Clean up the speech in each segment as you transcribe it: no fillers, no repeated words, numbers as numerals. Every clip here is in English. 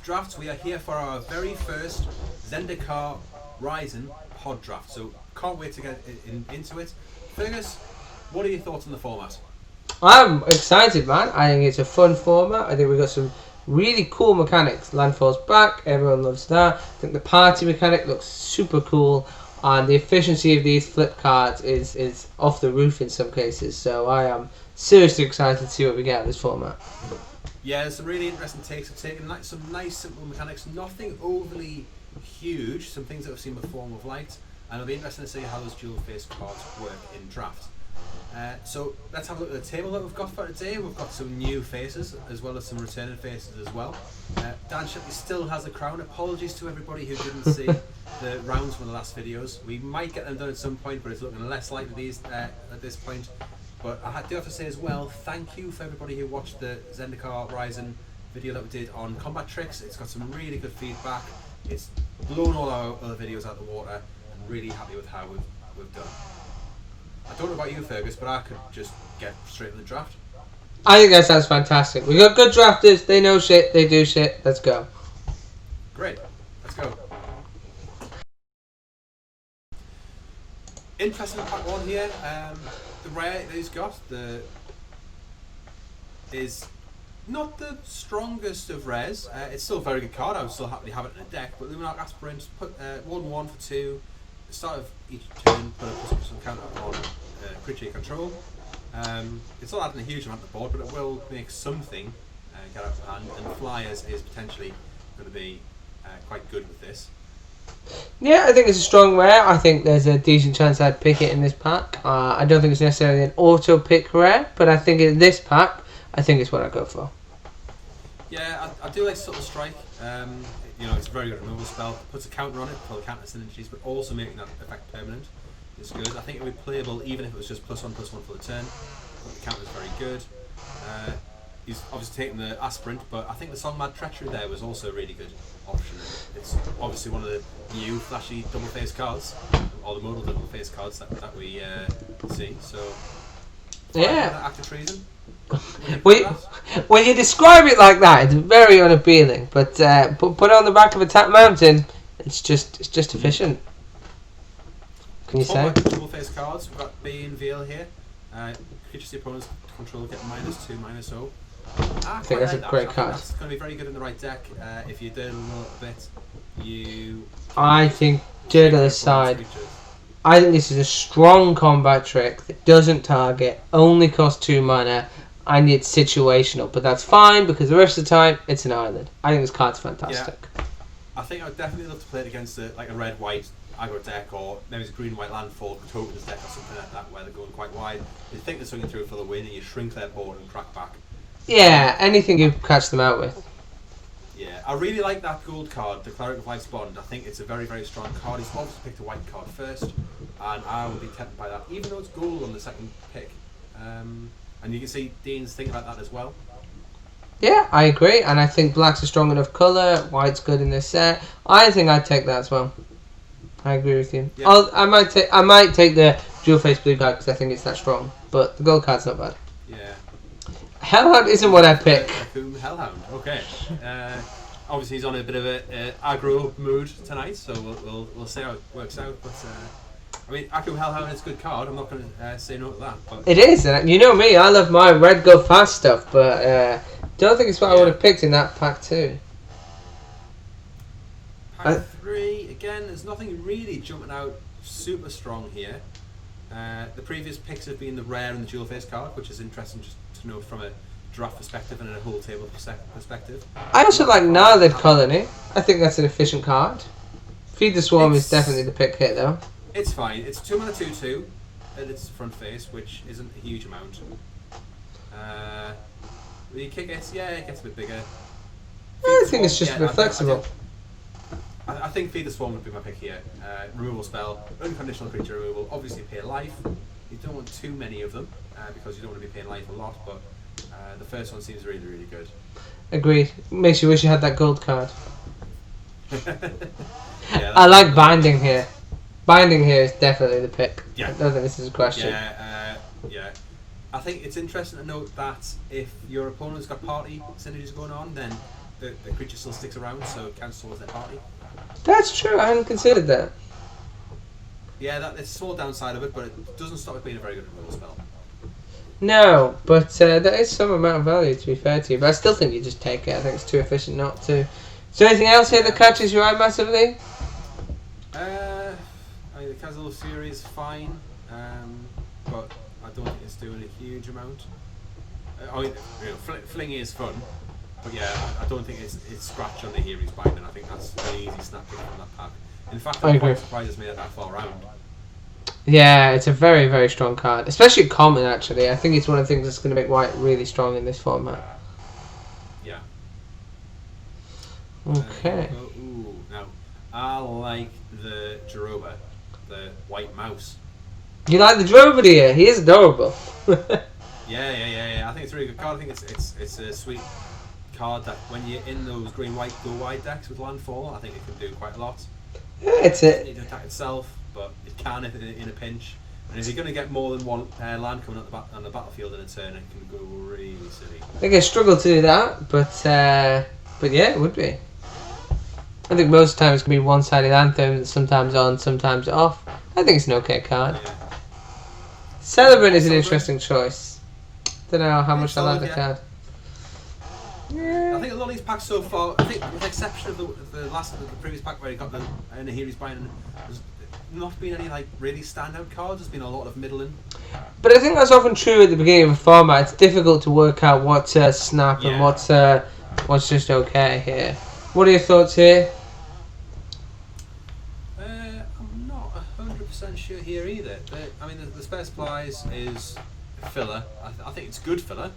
Welcome to Drafts. We are here for our very first Zendikar Rising pod draft. So can't wait to get into it. Fergus, what are your thoughts on the format? I'm excited, man. I think it's a fun format. I think we've got some really cool mechanics. Landfall's back. Everyone loves that. I think the party mechanic looks super cool. And the efficiency of these flip cards is off the roof in some cases. So I am seriously excited to see what we get out of this format. Yeah, there's some really interesting takes. I've taken some nice simple mechanics, nothing overly huge, some things that I've seen before and we've liked, and it'll be interesting to see how those dual face cards work in draft. So let's have a look at the table that we've got for today. We've got some new faces as well as some returning faces as well. Dan Shipley still has the crown. Apologies to everybody who didn't see the rounds from the last videos. We might get them done at some point, but it's looking less likely these at this point. But I do have to say as well, thank you for everybody who watched the Zendikar Rising video that we did on combat tricks. It's got some really good feedback. It's blown all our other videos out of the water. I'm really happy with how we've done. I don't know about you, Fergus, but I could just get straight in the draft. I think that sounds fantastic. We got good drafters. They know shit. They do shit. Let's go. Great. Let's go. Interesting pack one here. The rare that he's got is not the strongest of rares. It's still a very good card. I would still happily have it in a deck. But Luminarch Aspirant, put 1/1 for 2. At the start of each turn, put a +++ counter on creature you control. It's not adding a huge amount to the board, but it will make something get out of hand. And Flyers is potentially going to be quite good with this. Yeah, I think it's a strong rare. I think there's a decent chance I'd pick it in this pack. I don't think it's necessarily an auto pick rare, but I think in this pack, I think it's what I go for. Yeah, I do like Subtle Strike. It's a very good removal spell. Puts a counter on it for the counter synergies, but also making that effect permanent is good. I think it would be playable even if it was just +1/+1 for the turn. But the counter is very good. He's obviously taking the Aspirant, but I think the Songmad Treachery there was also a really good option. It's obviously one of the new flashy double face cards, or the modal double face cards that we see. So, yeah. Act of treason. When you describe it like that, it's very unappealing. But put it on the back of a Tap Mountain, it's just efficient. Can you say? Double face cards. We've got Bane Veil here. Creatures the opponent's control get -2/-0. I think that's a great card. That's going to be very good in the right deck. If you did a little bit, I think, joke aside, I think this is a strong combat trick that doesn't target, only costs 2 mana, and it's situational. But that's fine because the rest of the time it's an island. I think this card's fantastic. Yeah. I think I'd definitely love to play it against a red-white aggro deck, or maybe it's a green-white landfall Token's deck or something like that, where they're going quite wide. You think they're swinging through for the win, and you shrink their board and crack back. Yeah, anything you catch them out with. Yeah, I really like that gold card, the Cleric of Life's Bond. I think it's a very, very strong card. He's obviously picked a white card first, and I would be tempted by that, even though it's gold on the second pick. And you can see Dean's thinking about that as well. Yeah, I agree, and I think black's a strong enough colour, white's good in this set. I think I'd take that as well. I agree with you. Yeah. I might take the dual face blue card because I think it's that strong, but the gold card's not bad. Yeah. Hellhound isn't what I pick. Hellhound, okay. Obviously he's on a bit of a aggro mood tonight, so we'll see how it works out. But I mean, Aggro Hellhound is a good card. I'm not going to say no to that. But it is, and you know me, I love my red go fast stuff, but don't think it's what I would have picked in that pack too. Pack 3, again, there's nothing really jumping out super strong here. The previous picks have been the rare and the dual face card, which is interesting just to know from a draft perspective and a whole table perspective. I also like Gnarled Colony. I think that's an efficient card. Feed the Swarm is definitely the pick here though. It's fine. It's 2 mana 2/2 at its front face, which isn't a huge amount. You kick it, yeah, it gets a bit bigger. I think it's just a bit flexible. I think Feed the Swarm would be my pick here. Removal spell, unconditional creature removal, obviously pay life. You don't want too many of them because you don't want to be paying life a lot, but the first one seems really, really good. Agreed. Makes you wish you had that gold card. Yeah, I like Binding here. Binding here is definitely the pick. Yeah. I don't think this is a question. Yeah. I think it's interesting to note that if your opponent's got party synergies going on, then the creature still sticks around, so it counts towards their party. That's true. I hadn't considered that. Yeah, it's a small downside of it, but it doesn't stop it being a very good removal spell. No, but there is some amount of value, to be fair to you. But I still think you just take it. I think it's too efficient not to. Is there anything else here that catches your eye massively? I mean, the Casual Fury is fine, but I don't think it's doing a huge amount. I mean, Flingy is fun, but yeah, I don't think it's scratch on the Heroes Binding. I think that's an easy snap pick from that pack. In fact, I'm quite surprised it's made it that far around. Yeah, it's a very, very strong card. Especially common, actually. I think it's one of the things that's going to make white really strong in this format. Yeah. Okay. Ooh, now, I like the Jeroba, the white mouse. You like the Drover, do you? He is adorable. Yeah. I think it's a really good card. I think it's a sweet card that when you're in those green-white go-wide decks with landfall, I think it can do quite a lot. Yeah, it's It it. doesn't need to attack itself, but it can if in a pinch. And if you're going to get more than one land coming on the battlefield in a turn, it can go really silly. I think I struggle to do that, but yeah, it would be. I think most times it can be one-sided anthem, sometimes on, sometimes off. I think it's an okay card. Yeah. Celebrant is an Celebrant. interesting choice. Don't know how much I like the solid, card. I think a lot of these packs so far, I think with the exception of the previous pack where you got the Nahiri's Binding, there's not been any like really standout cards. There's been a lot of middling. But I think that's often true at the beginning of a format. It's difficult to work out what's snap and what's just okay here. What are your thoughts here? I'm not 100% sure here either. I mean, the spare supplies is filler. I think it's good filler.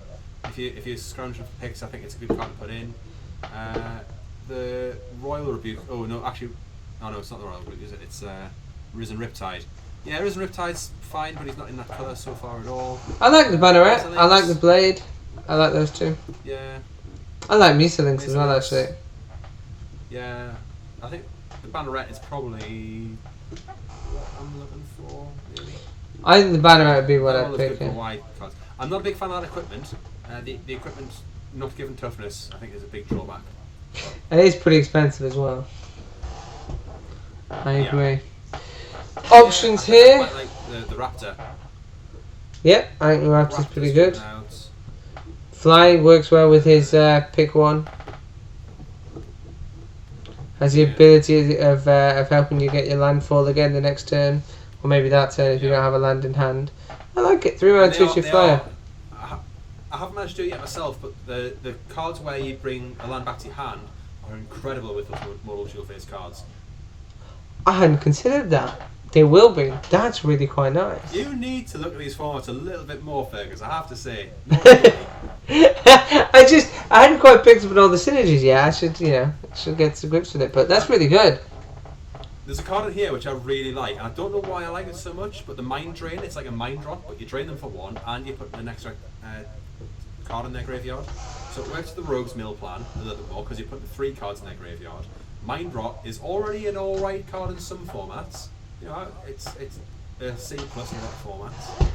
If you're scrounging for picks, I think it's a good card to put in. The Royal Rebuke. Oh no, actually, no, it's not the Royal Rebuke, is it? It's Risen Riptide. Yeah, Risen Riptide's fine, but he's not in that colour so far at all. I like the Banneret. I like the Blade. I like those two. Yeah. I like Mesa Links as well, Links. actually. Yeah, I think the Banneret is probably what I'm looking for, really. I think the Banneret would be what They're I'd all pick. good for Yeah. white cards. I'm not a big fan of that equipment. The equipment not given toughness, I think, is a big drawback. It is pretty expensive as well. I Yeah. agree. Options I think I here. quite like the Raptor. Yep, I think the Raptor's pretty good. Out. Flying works well with his pick one. Has the ability of helping you get your landfall again the next turn, or maybe that turn if you don't have a land in hand. I like it. 3-mana 2/2 flyer. I haven't managed to do it yet myself, but the cards where you bring a land back to your hand are incredible with those model dual face cards. I hadn't considered that. They will be. That's really quite nice. You need to look at these formats a little bit more, Fergus, I have to say. I hadn't quite picked up on all the synergies yet. I should get to grips with it. But that's really good. There's a card in here which I really like, and I don't know why I like it so much, but the Mind Drain, it's like a Mind Drop, but you drain them for one, and you put an extra card in their graveyard. So it works with the Rogue's Mill plan a little bit more, because you put the 3 cards in their graveyard. Mind Drop is already an alright card in some formats. You know, it's a C plus in a lot of formats.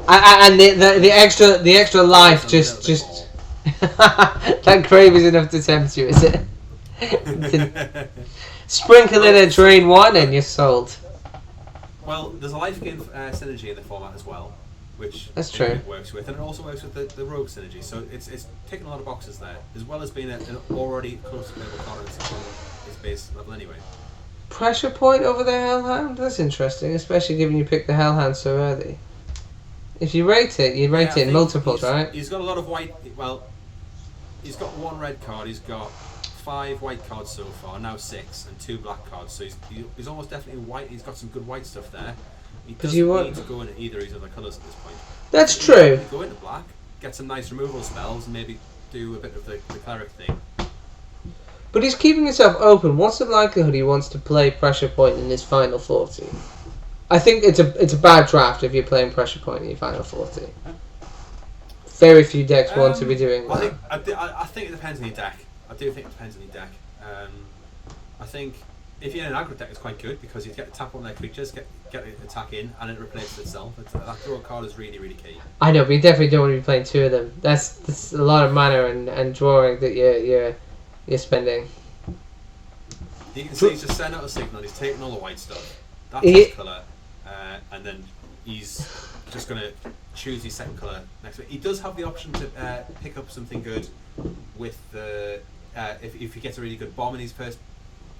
And the extra life just that crave is enough to tempt you, is it? Sprinkle in a drain one and you're sold. Well, there's a life gain synergy in the format as well, which That's true. It works with, and it also works with the Rogue synergy. So it's ticking a lot of boxes there, as well as being an already close to playable card on its base level anyway. Pressure point over the Hellhound? That's interesting, especially given you picked the Hellhound so early. If you rate it, you'd rate it in multiples, right? He's got a lot of white. Well, he's got 1 red card. He's got 5 white cards so far, now 6, and 2 black cards. So he's almost definitely white. He's got some good white stuff there. He doesn't need to go into either of his other colours at this point. That's true. He go into black, get some nice removal spells, and maybe do a bit of the cleric thing. But he's keeping himself open. What's the likelihood he wants to play Pressure Point in his final 40? I think it's a bad draft if you're playing Pressure Point in your final 40. Very few decks want to be doing that. I think it depends on your deck. I do think it depends on your deck. I think if you're in an aggro deck, it's quite good because you get to tap on their creatures, get the attack in, and it replaces itself. That draw card is really, really key. I know, but you definitely don't want to be playing 2 of them. That's a lot of mana and drawing that you're spending. You can see he's just sending out a signal. He's taking all the white stuff. That's He- his colour, and then he's just going to choose his second colour next to it. He does have the option to pick up something good with the if he gets a really good bomb in his first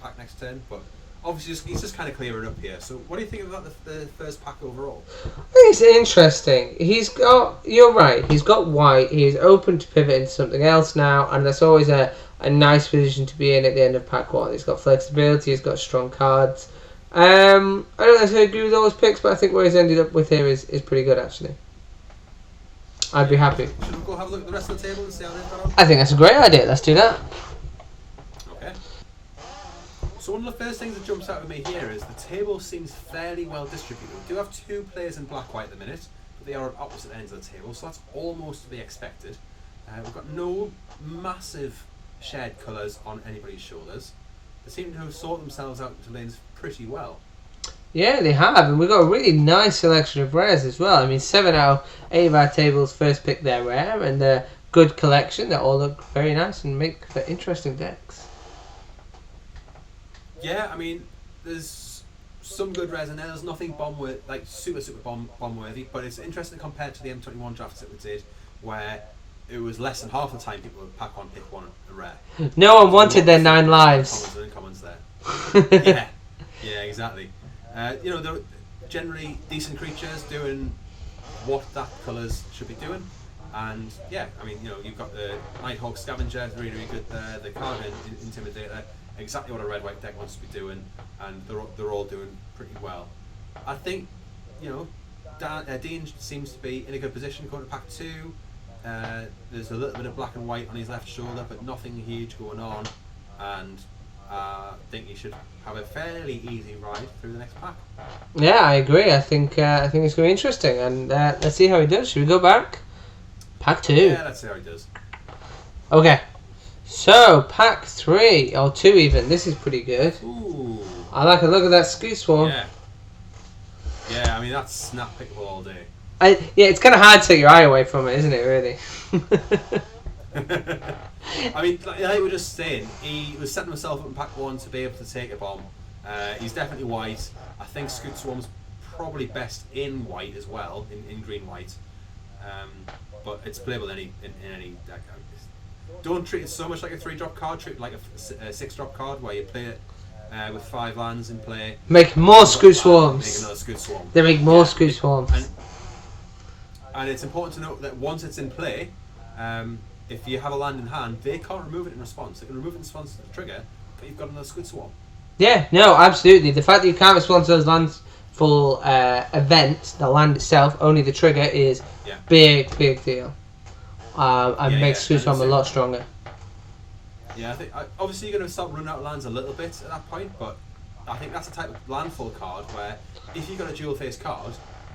pack next turn, but obviously he's just kind of clearing up here. So what do you think about the first pack overall? I think it's interesting. You're right, he's got white, he's open to pivot into something else now, and that's always a nice position to be in at the end of pack 1. He's got flexibility, he's got strong cards. I don't necessarily agree with all his picks, but I think where he's ended up with here is pretty good, actually. I'd be happy. Should we go have a look at the rest of the table and see how they've got on? I think that's a great idea, let's do that. Okay. So one of the first things that jumps out at me here is the table seems fairly well distributed. We do have 2 players in black-white at the minute, but they are at opposite ends of the table, so that's almost to be expected. We've got no massive shared colours on anybody's shoulders. They seem to have sorted themselves out into lanes pretty well. Yeah, they have, and we've got a really nice selection of rares as well. I mean, 7 out of 8 of our tables first pick their rare, and they're good collection. They all look very nice and make for interesting decks. Yeah, I mean, there's some good rares in there. There's nothing like super bomb worthy, but it's interesting compared to the M21 drafts that we did, where it was less than half the time people would pack one, pick one a rare. No one wanted their 9 lives. Commons and uncommons there. yeah, exactly. They're generally decent creatures doing what that colours should be doing. And yeah, I mean, you've got the Nighthawk Scavenger, really, really good there. The Carbon Intimidator, exactly what a red-white deck wants to be doing, and they're all doing pretty well. I think, Dean seems to be in a good position going to pack 2. There's a little bit of black and white on his left shoulder, but nothing huge going on, and I think he should have a fairly easy ride through the next pack. Yeah, I agree. I think it's going to be interesting, and let's see how he does. Should we go back? Pack 2. Yeah, let's see how he does. Okay. So, pack 3, or 2 even. This is pretty good. Ooh. I like a look at that Scoot Swarm. Yeah, I mean, that's snap pickable all day. It's kind of hard to take your eye away from it, isn't it, really? I mean, like we were just saying, he was setting himself up in pack 1 to be able to take a bomb. He's definitely white. I think Scoot Swarm's probably best in white as well, in green-white. But it's playable in any deck. Don't treat it so much like a 3-drop card, treat it like a 6-drop card where you play it with 5 lands in play. Make more Scoot Swarms. Make another Scoot Swarm. They make more Scoot Swarms. And it's important to note that once it's in play, if you have a land in hand, they can't remove it in response. They can remove it in response to the trigger, but you've got another Squid Swarm. Yeah, no, absolutely. The fact that you can't respond to those lands for events, the land itself, only the trigger is big deal. And makes Squid Swarm a lot stronger. Yeah, I think obviously you're going to start running out of lands a little bit at that point, but I think that's the type of landfall card where if you've got a dual face card,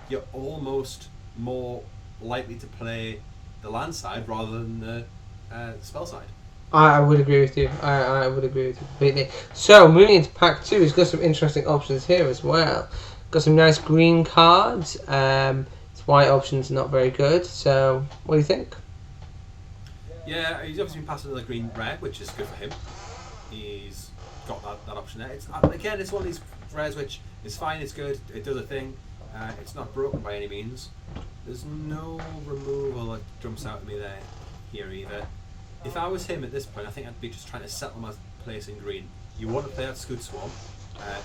you're almost more likely to play the land side rather than the spell side. I would agree with you. I would agree with you completely. So, moving into pack 2, he's got some interesting options here as well. Got some nice green cards. His white options not very good. So, what do you think? Yeah, he's obviously been passed another green rare, which is good for him. He's got that option there. It's one of these rares which is fine, it's good, it does a thing. It's not broken by any means. There's no removal that jumps out at me here either. If I was him at this point, I think I'd be just trying to settle my place in green. You want to play that Scoot Swarm.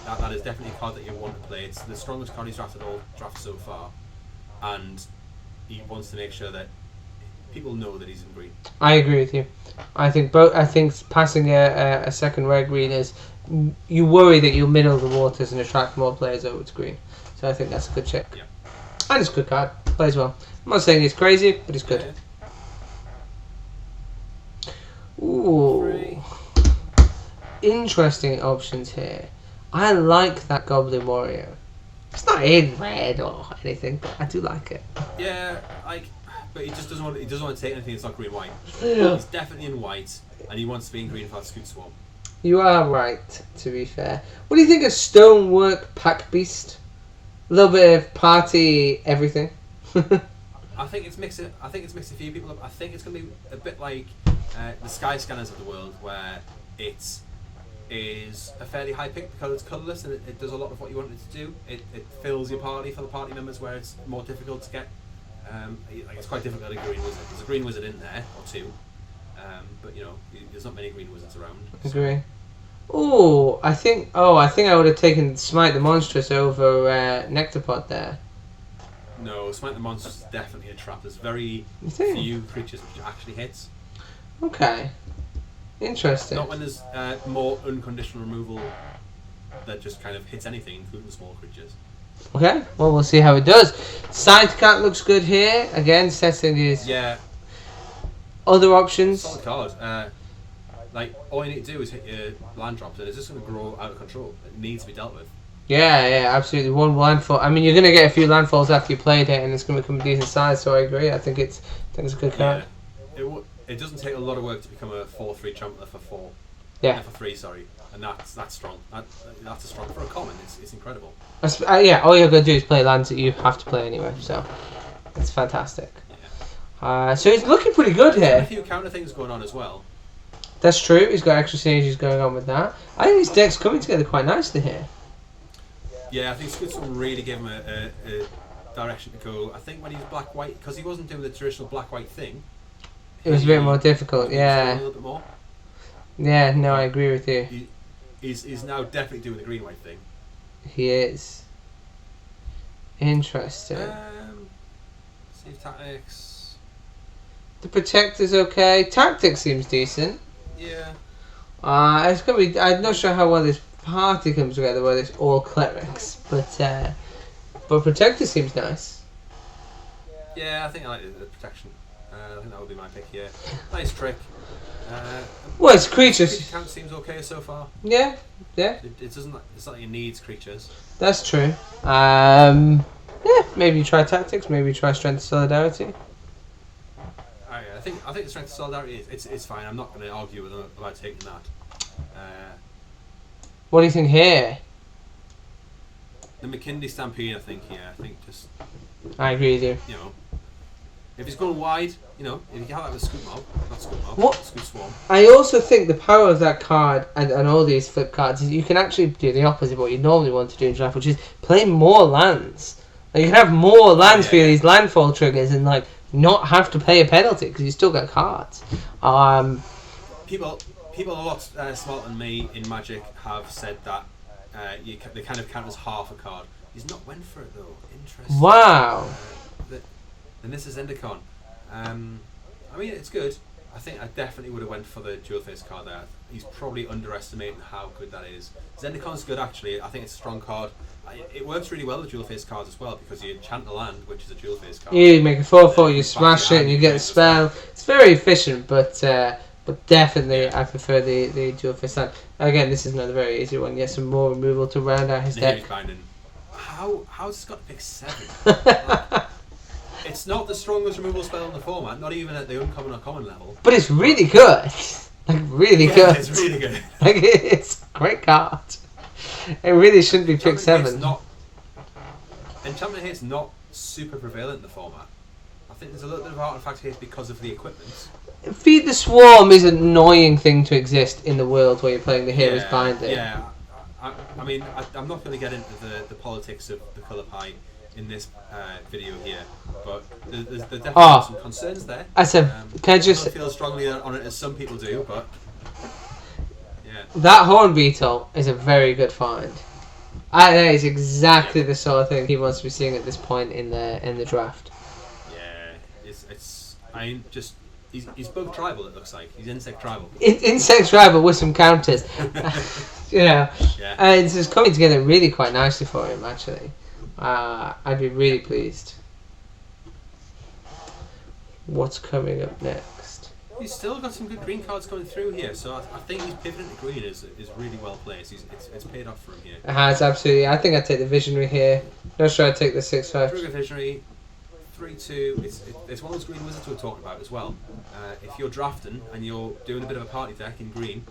That is definitely a card that you want to play. It's the strongest card he's drafted all drafts so far, and he wants to make sure that people know that he's in green. I agree with you. I think passing a second rare green is, you worry that you'll middle the waters and attract more players over to green. So I think that's a good check. Yeah. And it's a good card. Plays well. I'm not saying he's crazy, but he's good. Yeah. Ooh. Interesting options here. I like that Goblin Warrior. It's not in red or anything, but I do like it. Yeah, but he just doesn't want. He doesn't want to take anything that's not green white. Yeah. He's definitely in white, and he wants to be in green for that Scoot Swarm. You are right, to be fair. What do you think of Stonework Pack Beast? A little bit of party everything. I think it's mixed a few people up. I think it's going to be a bit like the Sky Scanners of the world, where it is a fairly high pick because it's colourless and it does a lot of what you want it to do. It fills your party for the party members, where it's more difficult to get. Like it's quite difficult to get a green wizard. There's a green wizard in there or two, but you know there's not many green wizards around. Agree. Oh, I think I would have taken Smite the Monstrous over Nectarpod there. No, Smite the Monster is definitely a trap. There's very You think? few creatures which actually hits. Okay. Interesting. Not when there's more unconditional removal that just kind of hits anything, including small creatures. Okay, well, we'll see how it does. Sidecat looks good here. Again, setting his other options. Solid card. Like, all you need to do is hit your land drops and it's just going to grow out of control. It needs to be dealt with. Yeah, absolutely. One landfall. I mean, you're going to get a few landfalls after you played it, and it's going to become a decent size, so I agree. I think it's a good card. Yeah. It doesn't take a lot of work to become a 4/3 Trampler for 4. Yeah. For 3, sorry. And that's strong. That's a strong for a common. It's incredible. Yeah, all you're going to do is play lands that you have to play anyway, so it's fantastic. Yeah. So he's looking pretty good There's here. a few counter things going on as well. That's true. He's got extra synergies going on with that. I think his deck's coming together quite nicely here. Yeah, I think Squid's will really give him a direction to go. I think when he was black-white, because he wasn't doing the traditional black-white thing. It was a bit more difficult, A yeah. little bit more. Yeah, no, I agree with you. He's now definitely doing the green-white thing. He is. Interesting. Save tactics. The Protector's okay. Tactics seems decent. Yeah. It's gonna be. I'm not sure how well this party comes together, whether it's all clerics, but Protector seems nice. Yeah, I think I like the protection. I think that would be my pick here. Nice trick. Well, it's creatures. Creature count seems okay so far. Yeah. It doesn't. It's not like it needs creatures. That's true. Yeah, maybe you try tactics. Maybe you try strength of solidarity. I think the strength of solidarity it's fine. I'm not going to argue with them about taking that. What do you think here? The McKinley Stampede, I think just I agree with you. you know, if it's going wide, you know, if you can have that with Scoot Mob, not Scoot Mob, What? Scoot Swarm. I also think the power of that card and all these flip cards is you can actually do the opposite of what you normally want to do in draft, which is play more lands. Like, you can have more lands for these landfall triggers and like not have to pay a penalty because you still got cards. People a lot smarter than me in Magic have said that they kind of count as half a card. He's not went for it though. Interesting. Wow. And this is Zendikar. I mean, it's good. I think I definitely would have went for the dual face card there. He's probably underestimating how good that is. Zendikar's good actually. I think it's a strong card. It works really well with dual face cards as well because you enchant the land, which is a dual face card. You make a 4/4, you smash it, and you get a spell. It's very efficient, but definitely I prefer the dual face land. Again, this is another very easy one. Yes, some more removal to round out his deck. How's this got to pick 7? It's not the strongest removal spell in the format, not even at the uncommon or common level. But it's really good. Like, really good. It's really good. Like, it's a great card. It really shouldn't be pick 7. Enchantment Hate's not super prevalent in the format. I think there's a little bit of artifact hate because of the equipment. Feed the Swarm is an annoying thing to exist in the world where you're playing the Hero's Binder. Yeah. I mean, I'm not going to get into the politics of the colour pie in this video here, but there's definitely some concerns there. I said, can I just... I don't feel as strongly on it as some people do, but yeah. That Horn Beetle is a very good find. That is exactly the sort of thing he wants to be seeing at this point in the draft. Yeah, he's bug tribal. It looks like he's insect tribal. Insect tribal with some counters, you know. Yeah. And it's just coming together really quite nicely for him actually. I'd be really pleased. What's coming up next? He's still got some good green cards coming through here, so I think he's pivoting to green is really well placed. It's paid off for him here. It has, absolutely. I think I'd take the Visionary here. Not sure I'd take the 6/5. Trigger Visionary, 3/2. It's one of those green wizards we're talking about as well. If you're drafting and you're doing a bit of a party deck in green,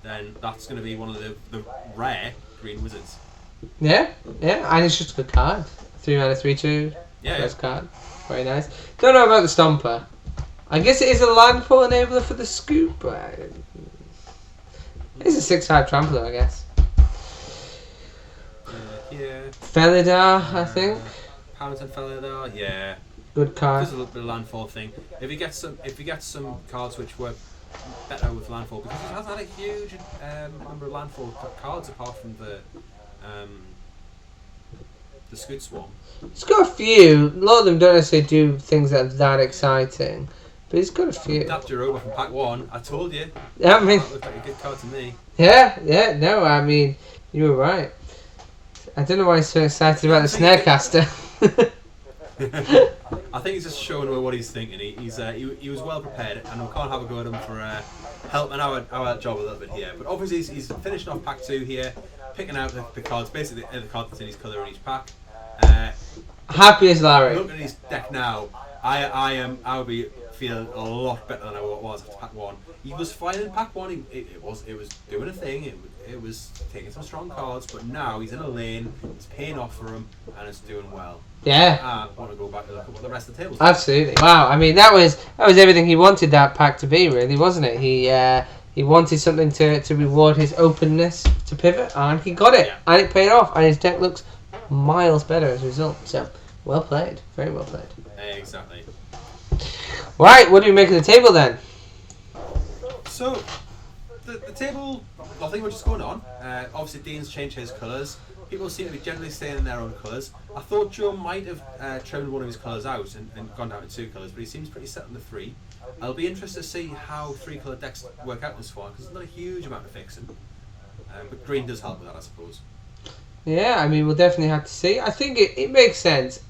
then that's going to be one of the rare green wizards. Yeah, and it's just a good card. 3 mana, 3/2. Yeah. First card. Very nice. Don't know about the Stomper. I guess it is a landfall enabler for the Scoop, but it's a 6-type trampler, I guess. Yeah. Felidar, I think. Hamilton Felidar, yeah. Good card. Just a little bit of landfall thing. If you get some cards which work better with landfall, because he has had a huge number of landfall cards apart from the Scoot Swarm. He's got a few. A lot of them don't necessarily do things that are that exciting, but he's got a few. That Jeroba from Pack 1, I told you. Yeah, I mean, That looked like a good card to me. yeah, no, I mean, you were right. I don't know why he's so excited about the Snarecaster. I think he's just showing what he's thinking. He was well prepared, and we can't have a go at him for helping our job a little bit here. But obviously he's finishing off pack 2 here, picking out the cards, basically the card that's in his colour in each pack. Happy as Larry. Looking at his deck now, I'll be feeling a lot better than I was after pack 1. He was fine in pack 1. It was doing a thing. It was taking some strong cards, but now he's in a lane. It's paying off for him, and it's doing well. Yeah. I want to go back and look at what the rest of the table's Absolutely. Wow. I mean, that was everything he wanted that pack to be, really, wasn't it? He wanted something to reward his openness to pivot, and he got it, and it paid off, and his deck looks miles better as a result. So, well played. Very well played. Exactly. Right. What do we make of the table then? So, the table, nothing much is going on. Obviously, Dean's changed his colours. People seem to be generally staying in their own colours. I thought Joe might have trimmed one of his colours out and gone down to 2 colours, but he seems pretty set on the 3. I'll be interested to see how 3-colour decks work out in this form, because there's not a huge amount of fixing. But green does help with that, I suppose. Yeah, I mean, we'll definitely have to see. I think it makes sense.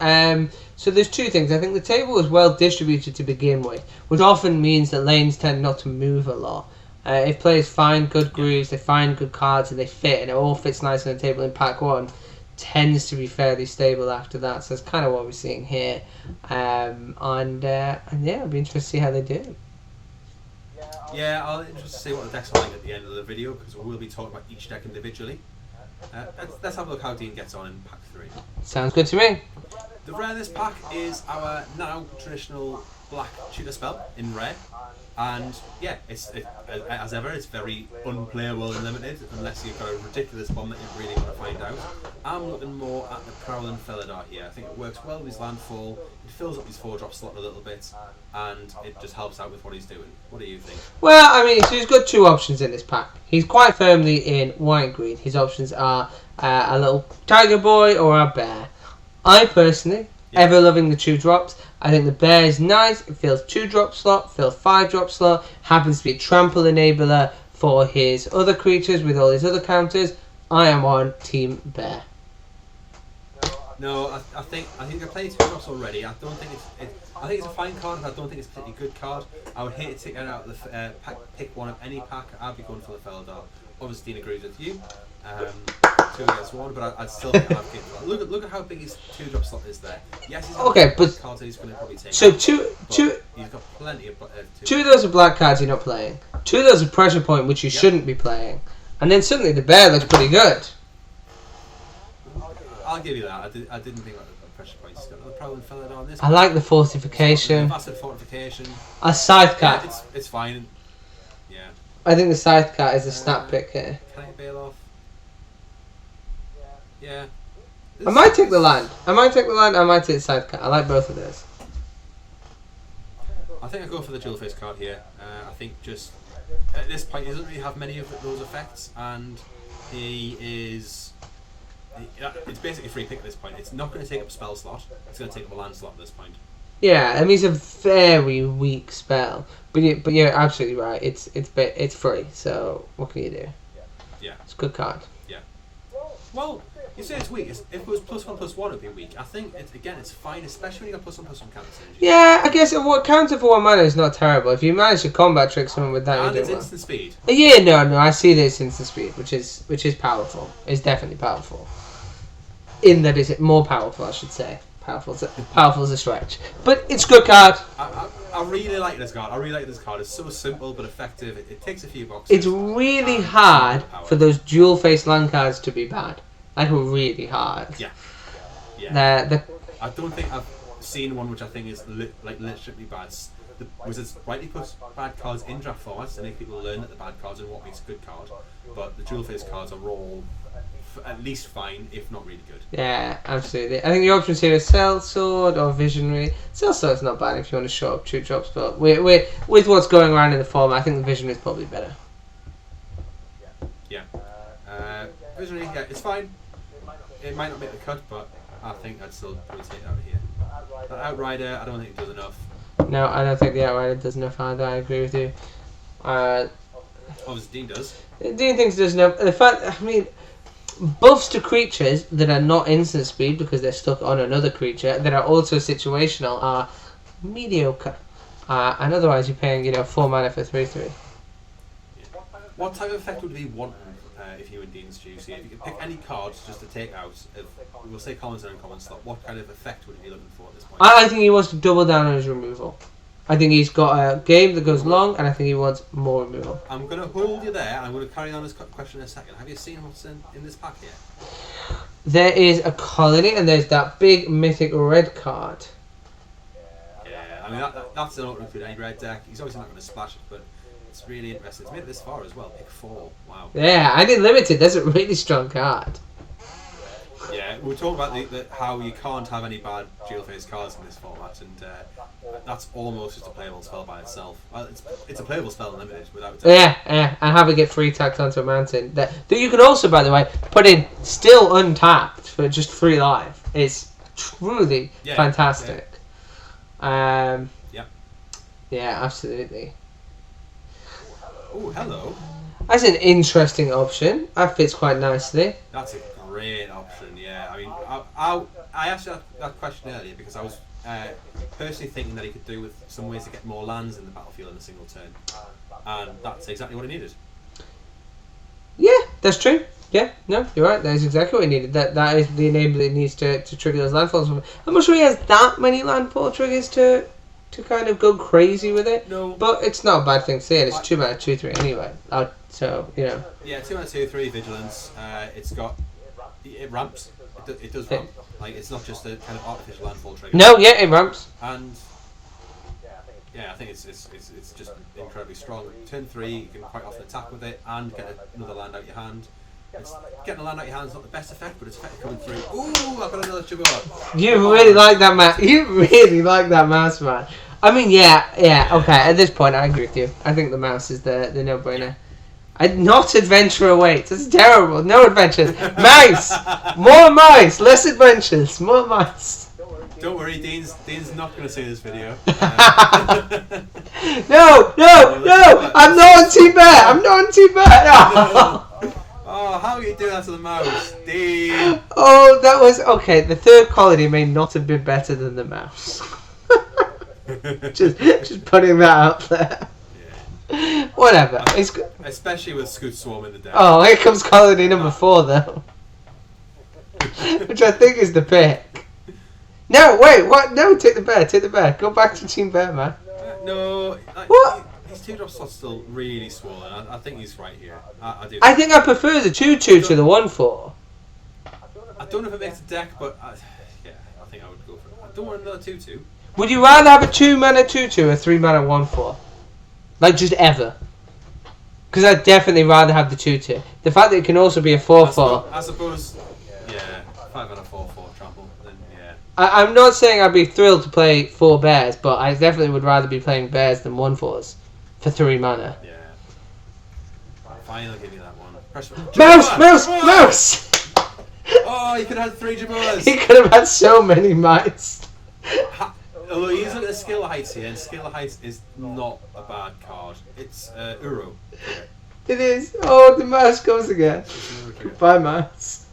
So there's 2 things. I think the table is well distributed to begin with, which often means that lanes tend not to move a lot. If players find good grooves, they find good cards, and they fit, and it all fits nice on the table in pack 1, tends to be fairly stable after that. So that's kind of what we're seeing here. And yeah, it'll be interesting to see how they do. Yeah, I'll be interested to see what the decks are like at the end of the video, because we will be talking about each deck individually. Let's have a look how Dean gets on in pack 3. Sounds good to me. The rare in this pack is our now traditional black tutor spell in rare. And yeah, as ever, it's very unplayable and limited unless you've got a ridiculous bomb that you really want to find out. I'm looking more at the Prowling Felidar here. I think it works well with his landfall, it fills up his 4-drop slot a little bit, and it just helps out with what he's doing. What do you think? Well, I mean, so he's got 2 options in this pack. He's quite firmly in white and green. His options are a little tiger boy or a bear. I personally, ever loving the 2-drops. I think the bear is nice. It fills 2-drop slot, fills 5-drop slot. Happens to be a trample enabler for his other creatures with all his other counters. I am on Team Bear. No, I think they're playing 2-drops already. I don't think I think it's a fine card, but I don't think it's a particularly good card. I would hate to take it out of the pack, pick one of any pack. I'd be going for the Felidar. Obviously, Dean agrees with you. 2 against 1, but I'd still think I'd give that. Look at how big his 2-drop slot is there. Yes, he's got but cards that he's going to probably take. So out, he's got plenty of 2 of those are black cards you're not playing. 2 of those are pressure point, which you shouldn't be playing. And then suddenly the bear looks pretty good. I'll give you that. I didn't think about the pressure points. He's got the Prowling Felidar on this. I like the fortification. Massive fortification. A scythe cat. Yeah, it's fine. Yeah. I think the scythe cat is a snap pick here. Can I bail off? Yeah. I might take the land. I might take the scythe cat. I like both of those. I think I go for the dual face card here. I think just at this point he doesn't really have many of those effects, and it's basically a free pick at this point. It's not going to take up a spell slot. It's going to take up a land slot at this point. Yeah, I mean it's a very weak spell, but you're absolutely right. It's free. So what can you do? Yeah. It's a good card. Yeah. Well, you say it's weak. If it was +1/+1, it'd be weak. I think it's fine, especially when you got +1/+1 counter synergy. Yeah, I guess what counter for 1 mana is not terrible. If you manage to combat trick someone with that, and you it's do well. instant speed. Yeah, no, I see this instant speed, which is powerful. It's definitely powerful. In that it's more powerful, I should say. Powerful is a stretch, but it's a good card. I really like this card. It's so simple but effective. It ticks a few boxes. It's really hard for those dual face land cards to be bad. Like really hard. Yeah. I I don't think seen one which I think is literally bad. The Wizards rightly put bad cards in draft formats to make people learn that the bad cards and what makes a good card. But the dual face cards are all at least fine, if not really good. Yeah, absolutely. I think the options here are Cell Sword or Visionary. Cell Sword's not bad if you want to show up 2-drops, but with what's going around in the format, I think the Visionary is probably better. Yeah. Visionary, yeah, it's fine. It might not make the cut, but I think I'd still probably take it out of here. That Outrider, I don't think it does enough. No, I don't think the Outrider does enough either. I agree with you. Obviously, Dean does. Dean thinks it does enough. The fact, I mean, buffs to creatures that are not instant speed because they're stuck on another creature that are also situational are mediocre. And otherwise, you're paying 4 mana for 3/3. Yeah. What type of effect would we want if you were in Dean's juice? If you could pick any cards just to take out, we'll say commons and uncommon slot, what kind of effect would you be looking for at this point? I think he wants to double down on his removal. I think he's got a game that goes long, and I think he wants more removal. I'm going to hold you there. I'm going to carry on this question in a second. Have you seen what's in this pack here? There is a colony, and there's that big mythic red card. Yeah, I mean that's an opening for any red deck. He's obviously not going to splash it, but it's really interesting. It's made it this far as well. Pick 4. Wow. Yeah, I did limited. That's a really strong card. Yeah, we're talking about how you can't have any bad dual face cards in this format, and that's almost just a playable spell by itself. Well, it's a playable spell limited without. Yeah, and having it free tacked onto a mountain that you can also, by the way, put in still untapped for just 3 life is truly fantastic. Yeah. Yeah, absolutely. Oh, hello. That's an interesting option. That fits quite nicely. That's a great option. Yeah, I mean, I asked that question earlier because I was personally thinking that he could do with some ways to get more lands in the battlefield in a single turn, and that's exactly what he needed. Yeah, that's true. Yeah, no, you're right. That is exactly what he needed. That is the enabler he needs to trigger those landfalls. I'm not sure he has that many landfall triggers to kind of go crazy with it. No, but it's not a bad thing to say. It's 2 mana 2/3 anyway. So Yeah, 2 mana 2/3 vigilance. It ramps. It does ramp. Like it's not just a kind of artificial landfall trigger. No, yeah, it ramps. And yeah, I think it's just incredibly strong. Turn 3, you can quite often attack with it and get another land out your hand. Getting a land out your hand is not the best effect, but it's effective coming through. Ooh, I've got another Jabbar. You really like that mouse. You really like that mouse, man. I mean, yeah. Okay, at this point, I agree with you. I think the mouse is the no-brainer. Not adventure awaits. That's terrible. No adventures. Mice. More mice. Less adventures. More mice. Don't worry, Dean's not going to see this video. No. I'm not on Team Bear. I'm not on Team Bear. No. Oh, how are you doing that to the mouse, Dean? Oh, that was okay. The third colony may not have been better than the mouse. just putting that out there. Yeah. Whatever. It's good. Especially with Scoot Swarm in the deck. Oh, here comes colony number 4 though, which I think is the pick. No, wait, what? No, take the bear. Go back to Team Bear, man. No. What? His 2-drop slot's still really swollen. I think he's right here. I do. I think I prefer the 2/2 to the 1/4. I don't know if it makes a deck, but I think I would go for it. I don't want another 2/2. Would you rather have a 2 mana 2/2 or 3 mana 1/4? Like just ever? Because I'd definitely rather have the 2/2. The fact that it can also be a 4/4. I suppose. Yeah, 5 mana 4/4 trample. Then yeah. I'm not saying I'd be thrilled to play 4 bears, but I definitely would rather be playing bears than 1/4s for 3 mana. Yeah. Fine, I'll give you that one. Mouse! Oh, he could have had 3 Jaboras. He could have had so many mice. Although he's looking at skill heights here, and skill heights is not a bad card. It's Uro. It is. Oh, the mouse goes again. Goodbye, mouse.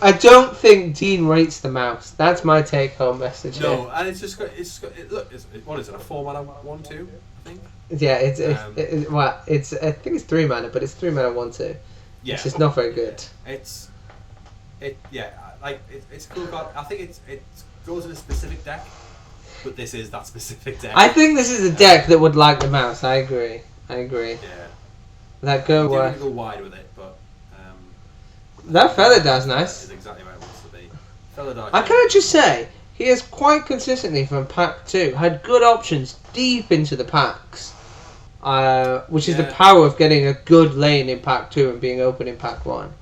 I don't think Dean rates the mouse. That's my take-home message. No, here. and look. What is it? A 4 mana 1/2, I think. Yeah, I think it's 3 mana, but it's 3 mana 1/2. Yeah, it's just not very good. It's a cool card. I think it goes in a specific deck, but this is that specific deck. I think this is a deck that would like the mouse. I agree. Yeah. That go go wide with it, but that Felidar is nice. Is exactly where it wants to be. Felidar. I can't just say he has quite consistently from pack 2 had good options deep into the packs. Which is the power of getting a good lane in pack 2 and being open in pack 1.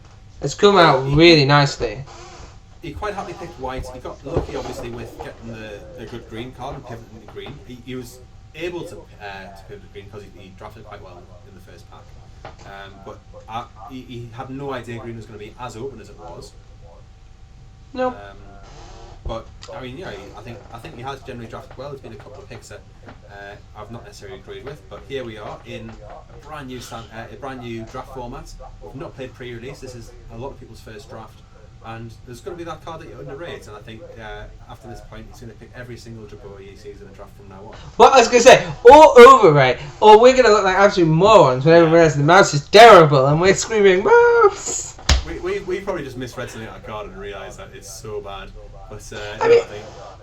It's come out really nicely. He quite happily picked white. He got lucky, obviously, with getting the good green card and pivoting the green. He was able to pivot the green because he drafted quite well in the first pack. But he had no idea green was going to be as open as it was. No. But I mean, yeah, I think he has generally drafted well. There's been a couple of picks that I've not necessarily agreed with, but here we are in a brand new draft format. We've not played pre-release. This is a lot of people's first draft, and there's going to be that card that you underrate. And I think after this point, he's going to pick every single Jabot he sees in a draft from now on. Well, I was going to say, or overrate, or we're going to look like absolute morons when everyone realizes the mouse is terrible, and we're screaming mouse. We probably just misread something on a card and realised that it's so bad. But I mean,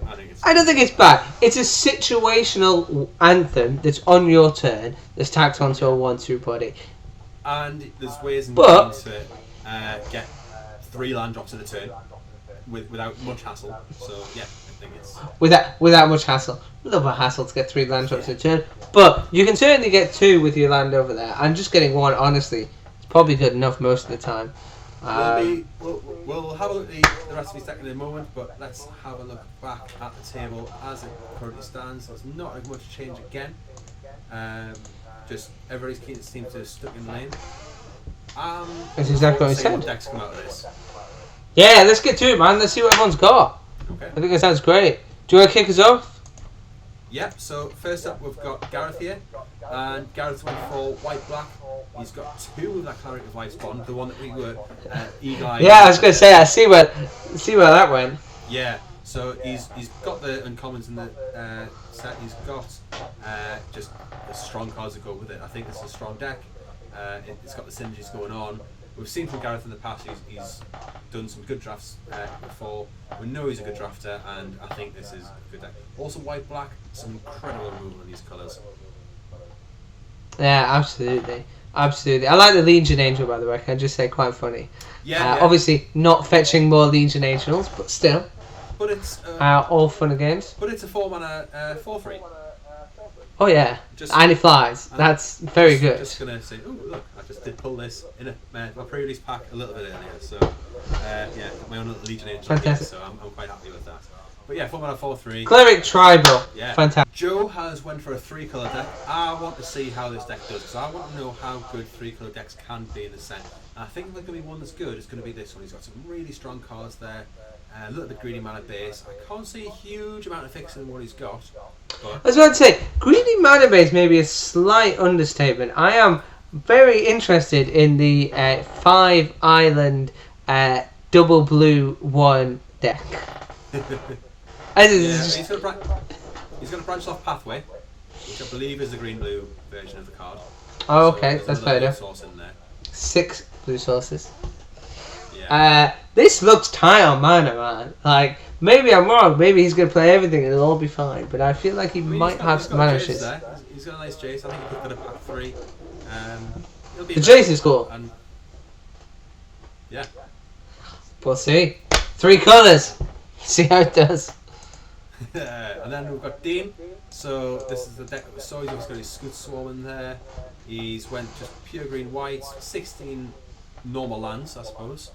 I think it's. I don't think it's bad. It's a situational anthem that's on your turn that's tacked onto a 1/2 body. And there's ways and means to get 3 land drops in a turn without much hassle. So yeah, I think it's without much hassle. A little bit of hassle to get 3 land drops in a turn, but you can certainly get 2 with your land over there. And just getting 1, honestly, it's probably good enough most of the time. We'll have a look at the rest of his deck in a moment, but let's have a look back at the table as it currently stands. There's not as much change again. Just everybody's seems to have stuck in the lane. That's exactly what he said. What decks come out of this? Yeah, let's get to it, man. Let's see what everyone's got. Okay. I think that sounds great. Do you want to kick us off? Yep, so first up we've got Gareth here, and Gareth went for white-black. He's got 2 of that Cleric of Life's Bond, the one that we were eagle-eyed. Yeah, I was going to say, I see where that went. Yeah, so he's got the uncommons in the set. He's got just the strong cards that go with it. I think this is a strong deck. It's got the synergies going on. We've seen from Gareth in the past he's done some good drafts before. We know he's a good drafter, and I think this is a good deck. Also white-black, some incredible removal in these colours. Yeah, absolutely. Absolutely. I like the Legion Angel, by the way. Can I just say, quite funny. Yeah. Obviously, not fetching more Legion Angels, but still. But it's all fun and games. But it's a 4-mana 4/3. Oh yeah, and it flies. That's very good. Just gonna say, oh look, I just did pull this in my pre-release pack a little bit earlier. So yeah, got my own little Legion Angel here, so I'm quite happy with that. But yeah, 4-mana 4/3. Cleric Tribal. Yeah. Fantastic. Joe has went for a 3-colour deck. I want to see how this deck does, because I want to know how good 3-colour decks can be in the set. And I think if there's going to be one that's good, it's going to be this one. He's got some really strong cards there. A little bit greedy mana base. I can't see a huge amount of fixing in what he's got. But I was about to say, greedy mana base may be a slight understatement. I am very interested in the 5 island double blue 1 deck. he's going to branch off Pathway, which I believe is the green-blue version of the card. Oh, so okay, that's fair enough. Source in there. 6 blue sources. Yeah. This looks tight on mana, man. Like, maybe I'm wrong. Maybe he's going to play everything and it'll all be fine. But I feel like he might have some mana issues. He's got a nice Jace. I think he picked it up at 3. The Jace is cool. And yeah. We'll see. 3 colours. See how it does. And then we've got Dean. So this is the deck that we saw. He's got his Scoot Swarm in there. He's went just pure green white, 16 normal lands, I suppose.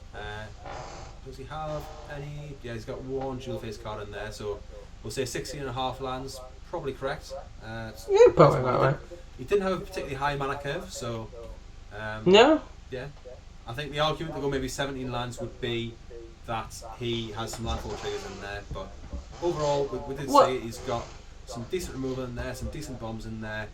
Does he have any? Yeah, he's got 1 dual face card in there. So we'll say 16.5 lands. Probably correct. Yeah, probably about right. He didn't have a particularly high mana curve, so no. Yeah, I think the argument to go maybe 17 lands would be that he has some landfall triggers in there, but overall we did say he's got some decent removal in there, some decent bombs in there.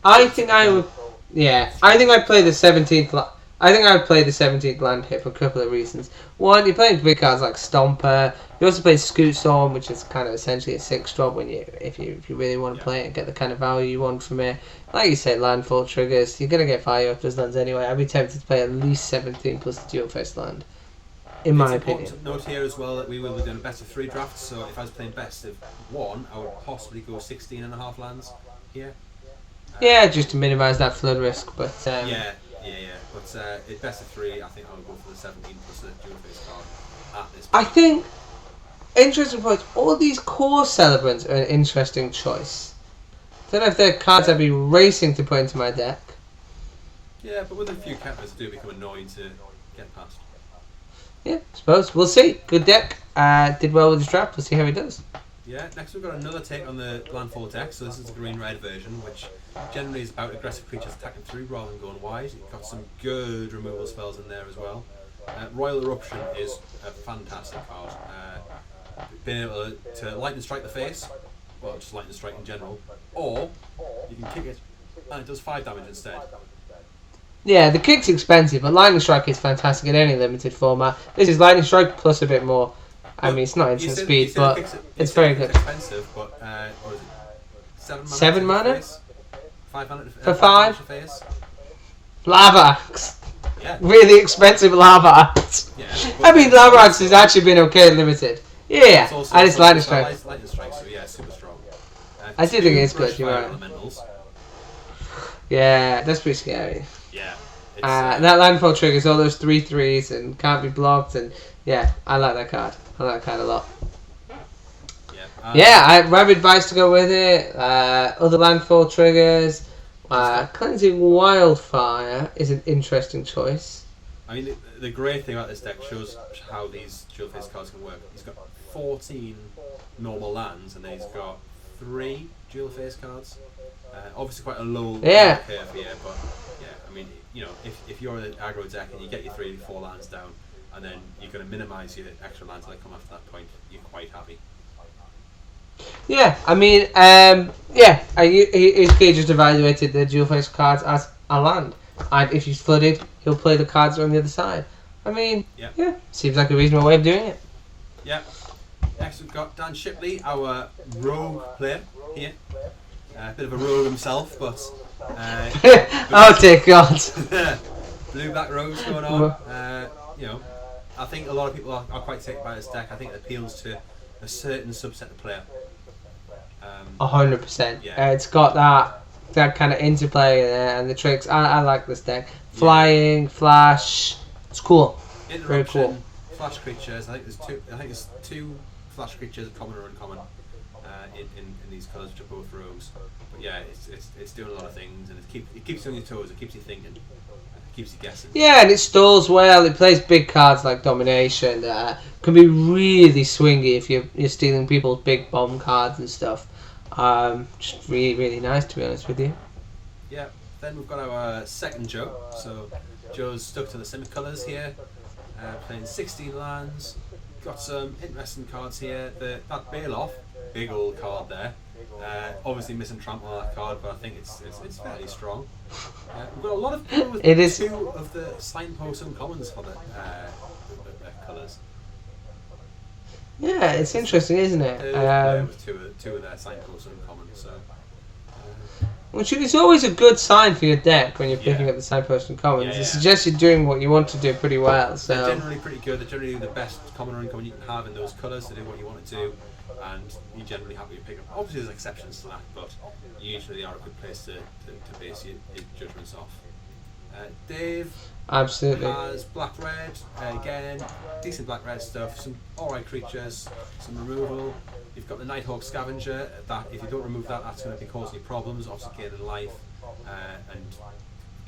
I think I would. Yeah, I think I'd play the 17th. I think I would play the 17th land hit for a couple of reasons. One, you're playing big cards like Stomper. You also play Scoot Storm, which is kind of essentially a 6-drop when if you really want to play it and get the kind of value you want from it. Like you said, landfall triggers. You're gonna get fire up those lands anyway. I'd be tempted to play at least 17 plus the dual face land. In my opinion. It's important to note here as well that we will be doing a best of 3 drafts. So if I was playing best of 1, I would possibly go 16.5 lands here. Yeah, just to minimise that flood risk, but yeah. But at best of 3, I think I would go for the 17 plus the dual face card at this point. I think interesting points. All these core celebrants are an interesting choice. Don't know if they're cards I'd be racing to put into my deck. Yeah, but with a few counters, do become annoying to get past. Yeah, I suppose. We'll see. Good deck. Did well with his draft. We'll see how he does. Yeah, next we've got another take on the landfall deck. So this is the green-red version, which generally is about aggressive creatures attacking through rather than going wide. You've got some good removal spells in there as well. Royal Eruption is a fantastic card. Being able to lightning strike the face, well, just lightning strike in general, or you can kick it and it does 5 damage instead. Yeah, the kick's expensive, but Lightning Strike is fantastic in any limited format. This is Lightning Strike plus a bit more. I mean, it's not instant speed, but it's very good. It's expensive, but what is it? 7 mana? 5 mana For 5? face. Lava Axe. Yeah. Really expensive Lava Axe. Yeah. I mean, Lava Axe has actually been okay limited. Yeah, and it's Lightning Strike. Lightning Strike, so yeah, super strong. I do think it's good, you're right. Elementals. Yeah, that's pretty scary. Yeah. That landfall triggers all those 3/3s and can't be blocked, and yeah, I like that card. I like that card a lot. Yeah. I Rabid Bites to go with it. Other landfall triggers. Cleansing Wildfire is an interesting choice. I mean, the great thing about this deck shows how these dual face cards can work. He's got 14 normal lands, and then he's got 3 dual face cards. Obviously, quite a low curve here, but yeah, I mean, you know, if you're in an aggro deck and you get your 3-4 lands down, and then you're going to minimise your extra lands that come after that point, you're quite happy. Yeah, I mean, he just evaluated the dual face cards as a land, and if he's flooded, he'll play the cards on the other side. I mean, yeah, seems like a reasonable way of doing it. Yeah. Next we've got Dan Shipley, our rogue player here. A bit of a rogue himself, but oh dear God. Blue-black rogues going on. You know, I think a lot of people are quite taken by this deck. I think it appeals to a certain subset of player. 100%. Yeah. It's got that kind of interplay and the tricks. I like this deck. Flying, flash. It's cool. Very cool. Flash creatures. I think there's two flash creatures, common or uncommon, in these colours, which are both rogues. But yeah, it's doing a lot of things, and it keeps you on your toes. It keeps you thinking. It keeps you guessing. Yeah, and it stalls well. It plays big cards like Domination. Can be really swingy if you're stealing people's big bomb cards and stuff. Just really, really nice, to be honest with you. Yeah. Then we've got our second Joe. So Joe's stuck to the same colours here, playing 16 lands. Got some interesting cards here. That Bailoff, big old card there. Obviously missing Trample on that card, but I think it's fairly strong. We've got a lot of people with two of the signpost uncommons for the colours. Yeah, it's interesting, isn't it? With two of their signposts uncommons, so. Which is always a good sign for your deck when you're picking up the signpost and commons. It suggests you're doing what you want to do pretty well. So they're generally pretty good. They're generally the best common or uncommon you can have in those colours to do what you want to do, and you're generally happy to pick up. Obviously, there's exceptions to that, but usually they are a good place to base your judgments off. Dave absolutely has black-red, again, decent black-red stuff, some alright creatures, some removal. You've got the Nighthawk Scavenger, that if you don't remove that, that's going to be causing you problems, obviously gaining life and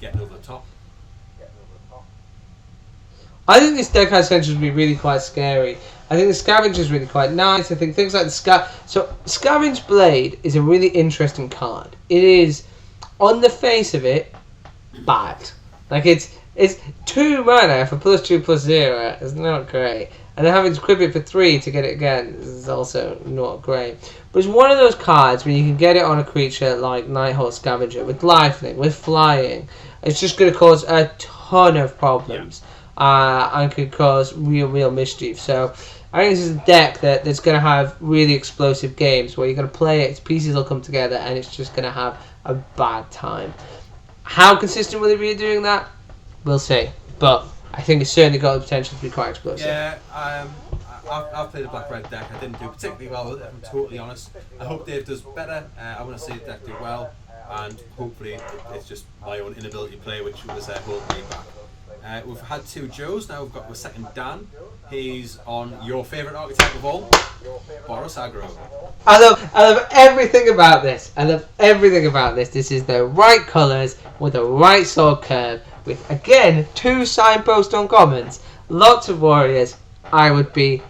getting over the top. I think this deck has potential to be really quite scary. I think the Scavenger is really quite nice. I think things like the Scavenge Blade is a really interesting card. It is, on the face of it, bad. Like it's 2 mana for +2/+0. It's not great. And then having to equip it for 3 to get it again is also not great. But it's one of those cards where you can get it on a creature like Nighthawk Scavenger with Lifelink, with Flying. It's just going to cause a ton of problems and could cause real mischief. So I think this is a deck that's going to have really explosive games where you're going to play it, its pieces will come together, and it's just going to have a bad time. How consistent will it be doing that? We'll see. But I think it's certainly got the potential to be quite explosive. Yeah, I've played a black-red deck. I didn't do particularly well with it, if I'm totally honest. I hope Dave does better. I want to see the deck do well, and hopefully it's just my own inability to play which was holding me back. We've had 2 Joes, now we've got the second Dan He's on your favourite archetype of all, Boros Aggro. I love everything about this. I love everything about this. This is the right colours with the right sword curve. With, again, 2 signpost uncommons. Lots of warriors. I would be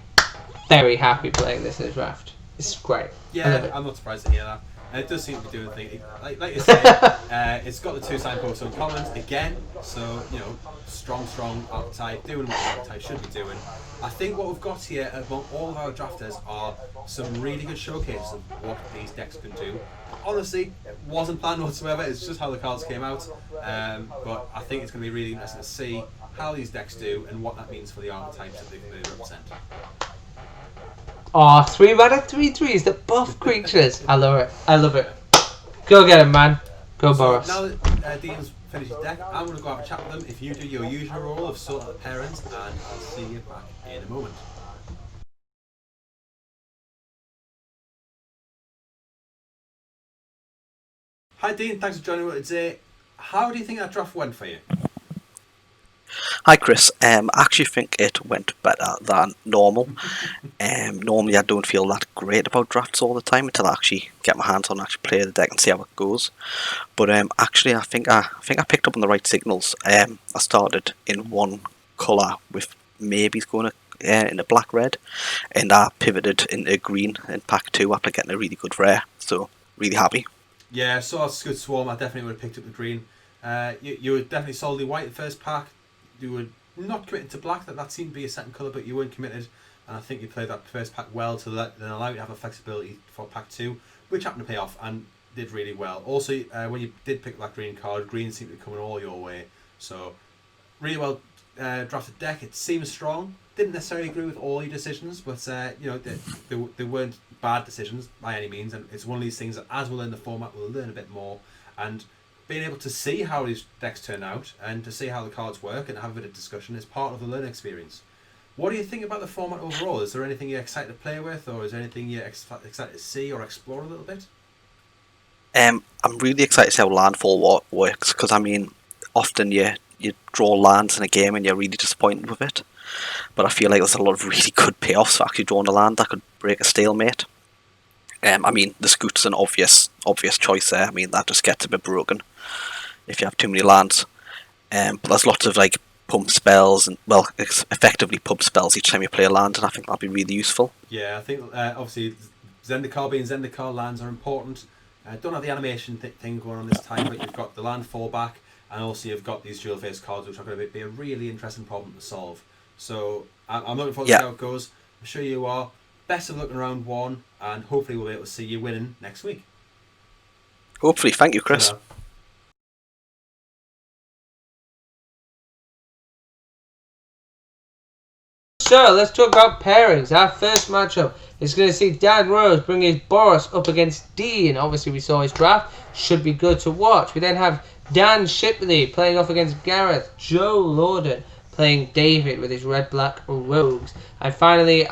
very happy playing this in a draft. It's great. Yeah, I'm not surprised to hear that. And it does seem to be doing the thing. Like you say, it's got the 2 signposts uncommons again. So, you know, strong archetype, doing what the archetype should be doing. I think what we've got here among all of our drafters are some really good showcases of what these decks can do. Honestly, it wasn't planned whatsoever, it's just how the cards came out. But I think it's going to be really interesting to see how these decks do and what that means for the archetypes that they represent. Oh, 3 mana 3/3s that buff creatures. I love it. I love it. Go get him, man. Go Boros. Now that Dean's finished his deck, I'm going to go have a chat with them. If you do your usual role of sort out the parents, and I'll see you back in a moment. Hi Dean, thanks for joining me today. How do you think that draft went for you? Hi Chris, I actually think it went better than normal. Normally I don't feel that great about drafts all the time until I actually get my hands on and actually play the deck and see how it goes. But actually I think I picked up on the right signals. I started in one colour with maybes going in a black-red, and I pivoted into green in pack 2 after getting a really good rare, so really happy. Yeah, so it's a good swarm. I definitely would have picked up the green. You were definitely solidly white the first pack. You were not committed to black. That seemed to be a second colour, but you weren't committed. And I think you played that first pack well to then allow you to have a flexibility for pack 2, which happened to pay off and did really well. Also, when you did pick that green card, green seemed to be coming all your way. So, really well drafted deck. It seems strong. Didn't necessarily agree with all your decisions, but you know they weren't bad decisions by any means. And it's one of these things that as we'll learn the format, we'll learn a bit more. And being able to see how these decks turn out and to see how the cards work and have a bit of discussion is part of the learning experience. What do you think about the format overall? Is there anything you're excited to play with, or is there anything you're excited to see or explore a little bit? I'm really excited to see how landfall works, because I mean, often you draw lands in a game and you're really disappointed with it. But I feel like there's a lot of really good payoffs for actually drawing a land that could break a stalemate. I mean, the Scoot's an obvious choice there. I mean, that just gets a bit broken if you have too many lands. But there's lots of like pump spells and, well, effectively pump spells each time you play a land, and I think that'll be really useful. Yeah, I think obviously Zendikar being Zendikar, lands are important. Don't have the animation thing going on this time, but you've got the land fallback, and also you've got these dual face cards, which are going to be a really interesting problem to solve. So I'm looking forward to how it goes. I'm sure you are. Best of luck in round 1, and hopefully we'll be able to see you winning next week. Hopefully. Thank you, Chris. So let's talk about pairings. Our first matchup is going to see Dan Rose bring his Boros up against Dean. Obviously we saw his draft. Should be good to watch. We then have Dan Shipley playing off against Gareth. Joe Lorden playing David with his red-black rogues. And finally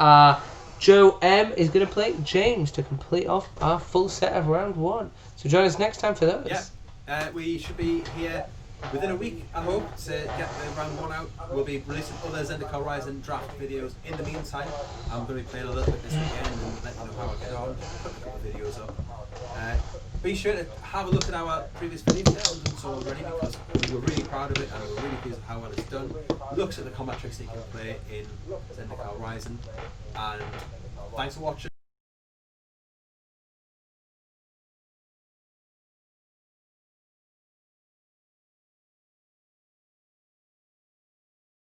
Joe M is going to play James to complete off our full set of round 1. So join us next time for those. Yeah, we should be here within a week, I hope, to get the round 1 out. We'll be releasing other Zendikar Rising draft videos in the meantime. I'm going to be playing a little bit this weekend and let you know how I get on. Put a couple of videos up. Be sure to have a look at our previous video if you haven't done so already, because we were really proud of it and we were really pleased with how well it's done. Looks at the combat tricks that you can play in Zendikar Rising. And thanks for watching.